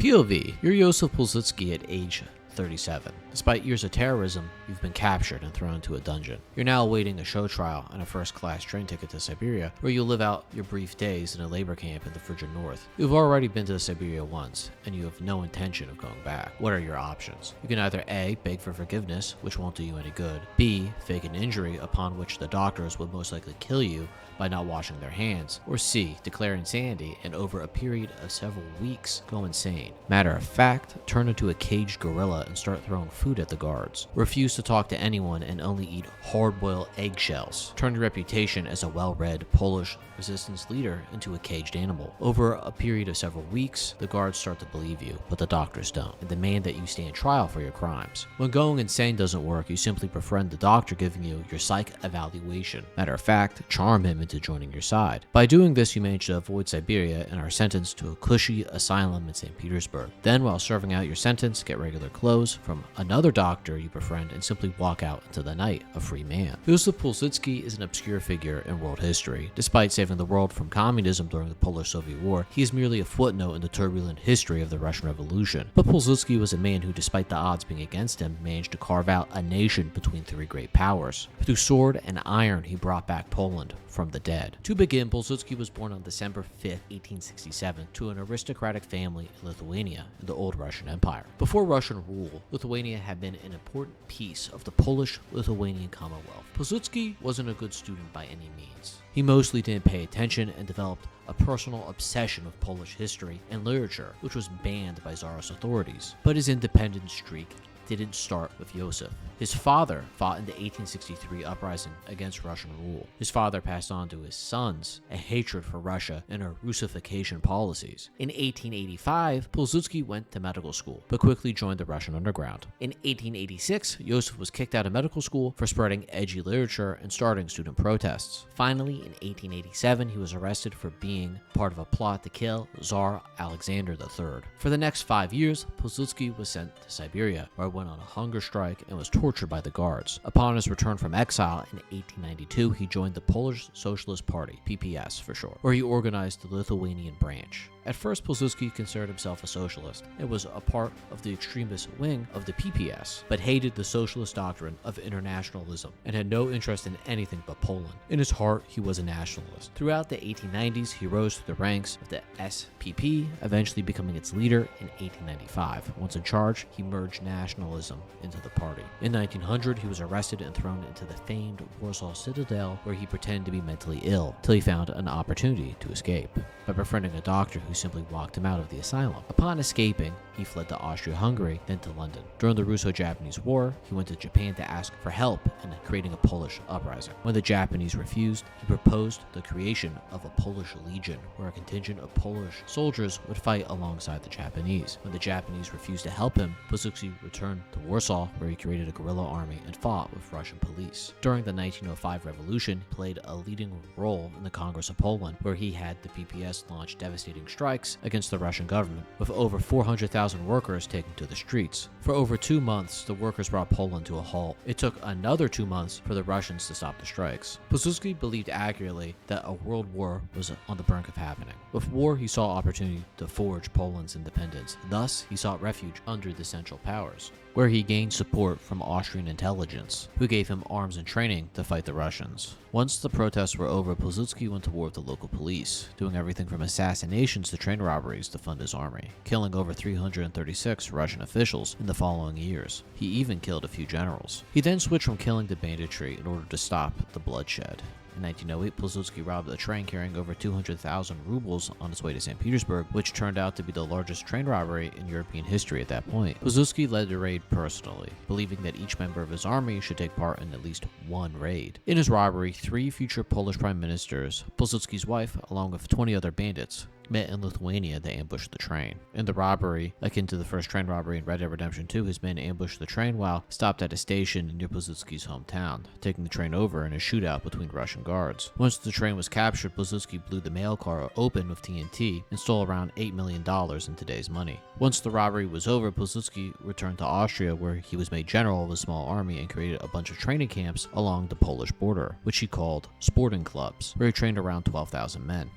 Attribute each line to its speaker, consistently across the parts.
Speaker 1: POV, you're Jozef Pilsudski at age 37. Despite years of terrorism, you've been captured and thrown into a dungeon. You're now awaiting a show trial and a first-class train ticket to Siberia, where you'll live out your brief days in a labor camp in the frigid north. You've already been to Siberia once, and you have no intention of going back. What are your options? You can either A, beg for forgiveness, which won't do you any good, B, fake an injury upon which the doctors would most likely kill you by not washing their hands, or C, declare insanity and over a period of several weeks go insane. Matter of fact, turn into a caged gorilla and start throwing food at the guards. Refuse to talk to anyone and only eat hard-boiled eggshells. Turn your reputation as a well-read Polish resistance leader into a caged animal. Over a period of several weeks, the guards start to believe you, but the doctors don't, and demand that you stand trial for your crimes. When going insane doesn't work, you simply befriend the doctor giving you your psych evaluation. Matter of fact, charm him into joining your side. By doing this, you manage to avoid Siberia and are sentenced to a cushy asylum in St. Petersburg. Then, while serving out your sentence, get regular clothes from another doctor you befriend and simply walk out into the night a free man. Jozef Pilsudski is an obscure figure in world history. Despite saving the world from communism during the Polish-Soviet War, he is merely a footnote in the turbulent history of the Russian Revolution. But Pilsudski was a man who, despite the odds being against him, managed to carve out a nation between three great powers. Through sword and iron, he brought back Poland from the dead. To begin, Pilsudski was born on December 5, 1867, to an aristocratic family in Lithuania in the old Russian Empire. Before Russian rule, Lithuania had been an important piece of the Polish-Lithuanian Commonwealth. Pilsudski wasn't a good student by any means. He mostly didn't pay attention and developed a personal obsession with Polish history and literature, which was banned by Tsarist authorities. But his independent streak didn't start with Józef. His father fought in the 1863 uprising against Russian rule. His father passed on to his sons a hatred for Russia and her Russification policies. In 1885, Pilsudski went to medical school, but quickly joined the Russian underground. In 1886, Józef was kicked out of medical school for spreading edgy literature and starting student protests. Finally, in 1887, he was arrested for being part of a plot to kill Tsar Alexander III. For the next 5 years, Pilsudski was sent to Siberia, where he went on a hunger strike and was tortured by the guards. Upon his return from exile in 1892, he joined the Polish Socialist Party, PPS for short, where he organized the Lithuanian branch. At first, Pilsudski considered himself a socialist and was a part of the extremist wing of the PPS, but hated the socialist doctrine of internationalism and had no interest in anything but Poland. In his heart, he was a nationalist. Throughout the 1890s, he rose through the ranks of the SPP, eventually becoming its leader in 1895. Once in charge, he merged nationalism into the party. In 1900, he was arrested and thrown into the famed Warsaw Citadel, where he pretended to be mentally ill, till he found an opportunity to escape by befriending a doctor who simply walked him out of the asylum. Upon escaping, he fled to Austria-Hungary, then to London. During the Russo-Japanese War, he went to Japan to ask for help in creating a Polish uprising. When the Japanese refused, he proposed the creation of a Polish Legion, where a contingent of Polish soldiers would fight alongside the Japanese. When the Japanese refused to help him, Pilsudski returned to Warsaw, where he created a guerrilla army and fought with Russian police. During the 1905 revolution, he played a leading role in the Congress of Poland, where he had the PPS launch devastating strikes against the Russian government, with over 400,000 workers taken to the streets. For over 2 months, the workers brought Poland to a halt. It took another 2 months for the Russians to stop the strikes. Pilsudski believed accurately that a world war was on the brink of happening. With war, he saw opportunity to forge Poland's independence. Thus, he sought refuge under the Central Powers, where he gained support from Austrian intelligence, who gave him arms and training to fight the Russians. Once the protests were over, Pilsudski went to war with the local police, doing everything from assassinations to train robberies to fund his army, killing over 336 Russian officials in the following years. He even killed a few generals. He then switched from killing to banditry in order to stop the bloodshed. In 1908, Pilsudski robbed a train carrying over 200,000 rubles on its way to St. Petersburg, which turned out to be the largest train robbery in European history at that point. Pilsudski led the raid personally, believing that each member of his army should take part in at least one raid. In his robbery, 3 future Polish prime ministers, Pilsudski's wife, along with 20 other bandits, met in Lithuania. They ambushed the train. In the robbery, akin to the first train robbery in Red Dead Redemption 2, his men ambushed the train while stopped at a station near Pilsudski's hometown, taking the train over in a shootout between Russian guards. Once the train was captured, Pilsudski blew the mail car open with TNT and stole around $8 million in today's money. Once the robbery was over, Pilsudski returned to Austria, where he was made general of a small army and created a bunch of training camps along the Polish border, which he called sporting clubs, where he trained around 12,000 men.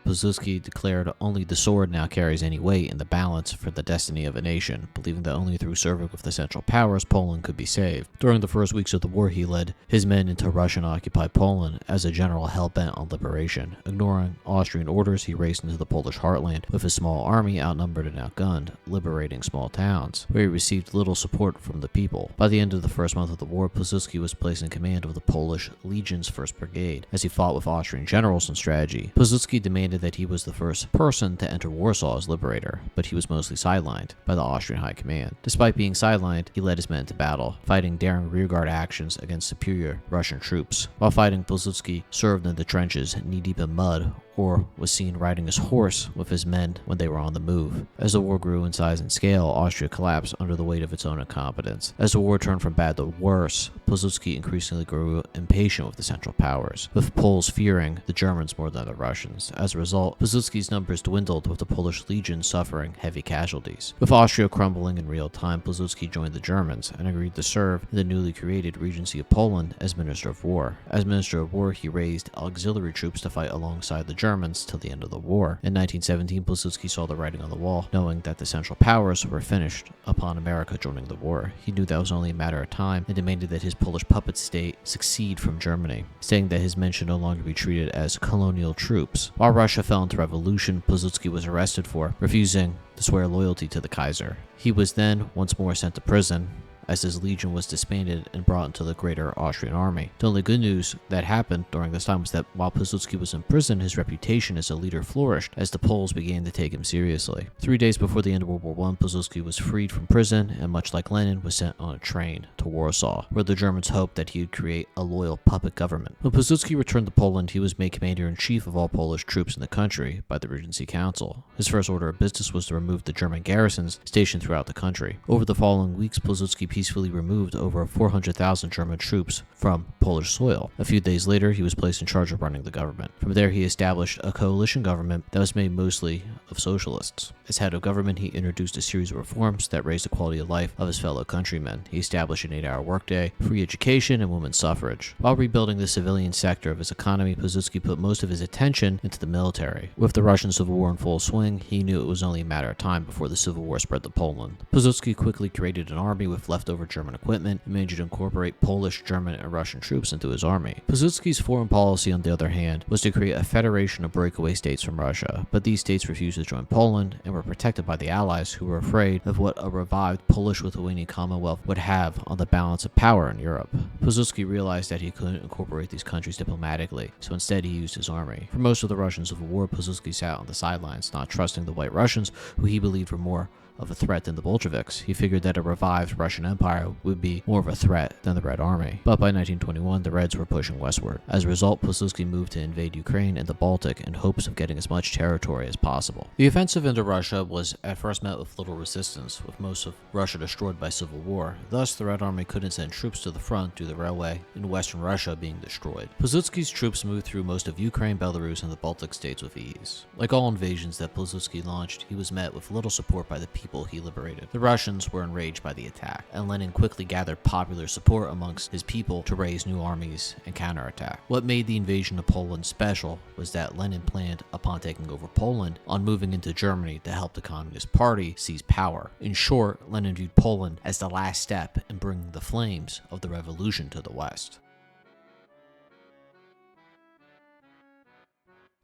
Speaker 1: Pilsudski declared only the sword now carries any weight in the balance for the destiny of a nation, believing that only through serving with the Central Powers Poland could be saved. During the first weeks of the war, he led his men into Russian-occupied Poland as a general hell-bent on liberation. Ignoring Austrian orders, he raced into the Polish heartland with his small army outnumbered and outgunned, liberating small towns, where he received little support from the people. By the end of the first month of the war, Pilsudski was placed in command of the Polish Legion's 1st Brigade, as he fought with Austrian generals in strategy. Pilsudski demanded that he was the first person to enter Warsaw as liberator, but he was mostly sidelined by the Austrian high command. Despite being sidelined, he led his men to battle, fighting daring rearguard actions against superior Russian troops. While fighting, Pilsudski served in the trenches, knee-deep in mud, or was seen riding his horse with his men when they were on the move. As the war grew in size and scale, Austria collapsed under the weight of its own incompetence. As the war turned from bad to worse, Pilsudski increasingly grew impatient with the Central Powers, with Poles fearing the Germans more than the Russians. As a result, Pilsudski's numbers dwindled, with the Polish Legion suffering heavy casualties. With Austria crumbling in real time, Pilsudski joined the Germans and agreed to serve in the newly created Regency of Poland as Minister of War. As Minister of War, he raised auxiliary troops to fight alongside the Germans till the end of the war. In 1917, Pilsudski saw the writing on the wall, knowing that the Central Powers were finished upon America joining the war. He knew that was only a matter of time and demanded that his Polish puppet state succeed from Germany, saying that his men should no longer be treated as colonial troops. While Russia fell into revolution, Pilsudski was arrested for refusing to swear loyalty to the Kaiser. He was then once more sent to prison, as his legion was disbanded and brought into the greater Austrian army. The only good news that happened during this time was that while Pilsudski was in prison, his reputation as a leader flourished as the Poles began to take him seriously. 3 days before the end of World War I, Pilsudski was freed from prison and, much like Lenin, was sent on a train to Warsaw, where the Germans hoped that he would create a loyal puppet government. When Pilsudski returned to Poland, he was made commander-in-chief of all Polish troops in the country by the Regency Council. His first order of business was to remove the German garrisons stationed throughout the country. Over the following weeks, Pilsudski peacefully removed over 400,000 German troops from Polish soil. A few days later, he was placed in charge of running the government. From there, he established a coalition government that was made mostly of socialists. As head of government, he introduced a series of reforms that raised the quality of life of his fellow countrymen. He established an 8-hour workday, free education, and women's suffrage. While rebuilding the civilian sector of his economy, Pilsudski put most of his attention into the military. With the Russian Civil War in full swing, he knew it was only a matter of time before the Civil War spread to Poland. Pilsudski quickly created an army with leftover German equipment and managed to incorporate Polish, German, and Russian troops into his army. Pilsudski's foreign policy, on the other hand, was to create a federation of breakaway states from Russia, but these states refused to join Poland and were protected by the Allies, who were afraid of what a revived Polish-Lithuanian Commonwealth would have on the balance of power in Europe. Pilsudski realized that he couldn't incorporate these countries diplomatically, so instead he used his army. For most of the Russian Civil War, Pilsudski sat on the sidelines, not trusting the White Russians, who he believed were more of a threat than the Bolsheviks. He figured that a revived Russian Empire would be more of a threat than the Red Army. But by 1921, the Reds were pushing westward. As a result, Pilsudski moved to invade Ukraine and the Baltic in hopes of getting as much territory as possible. The offensive into Russia was at first met with little resistance, with most of Russia destroyed by civil war. Thus, the Red Army couldn't send troops to the front due to the railway in western Russia being destroyed. Pilsudski's troops moved through most of Ukraine, Belarus, and the Baltic states with ease. Like all invasions that Pilsudski launched, he was met with little support by the people he liberated. The Russians were enraged by the attack, and Lenin quickly gathered popular support amongst his people to raise new armies and counterattack. What made the invasion of Poland special was that Lenin planned upon taking over Poland on moving into Germany to help the Communist Party seize power. In short, Lenin viewed Poland as the last step in bringing the flames of the revolution to the West.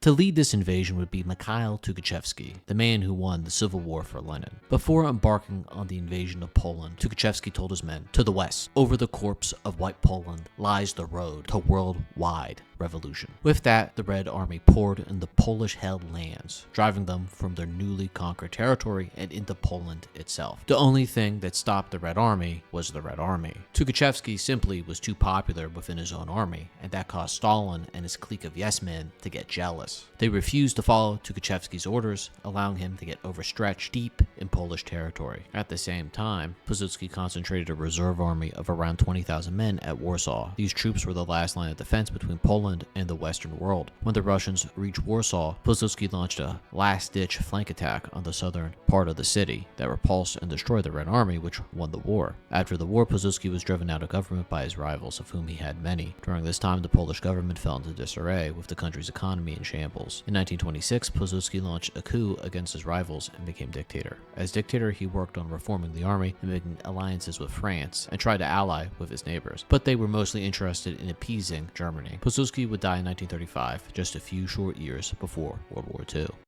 Speaker 1: To lead this invasion would be Mikhail Tukhachevsky, the man who won the Civil War for Lenin. Before embarking on the invasion of Poland, Tukhachevsky told his men, "To the west, over the corpse of White Poland, lies the road to worldwide revolution." With that, the Red Army poured in the Polish-held lands, driving them from their newly conquered territory and into Poland itself. The only thing that stopped the Red Army was the Red Army. Tukhachevsky simply was too popular within his own army, and that caused Stalin and his clique of yes-men to get jealous. They refused to follow Tukhachevsky's orders, allowing him to get overstretched deep in Polish territory. At the same time, Pilsudski concentrated a reserve army of around 20,000 men at Warsaw. These troops were the last line of defense between Poland Poland and the Western world. When the Russians reached Warsaw, Pilsudski launched a last-ditch flank attack on the southern part of the city that repulsed and destroyed the Red Army, which won the war. After the war, Pilsudski was driven out of government by his rivals, of whom he had many. During this time, the Polish government fell into disarray, with the country's economy in shambles. In 1926, Pilsudski launched a coup against his rivals and became dictator. As dictator, he worked on reforming the army and making alliances with France, and tried to ally with his neighbors, but they were mostly interested in appeasing Germany. Pilsudski would die in 1935, just a few short years before World War II.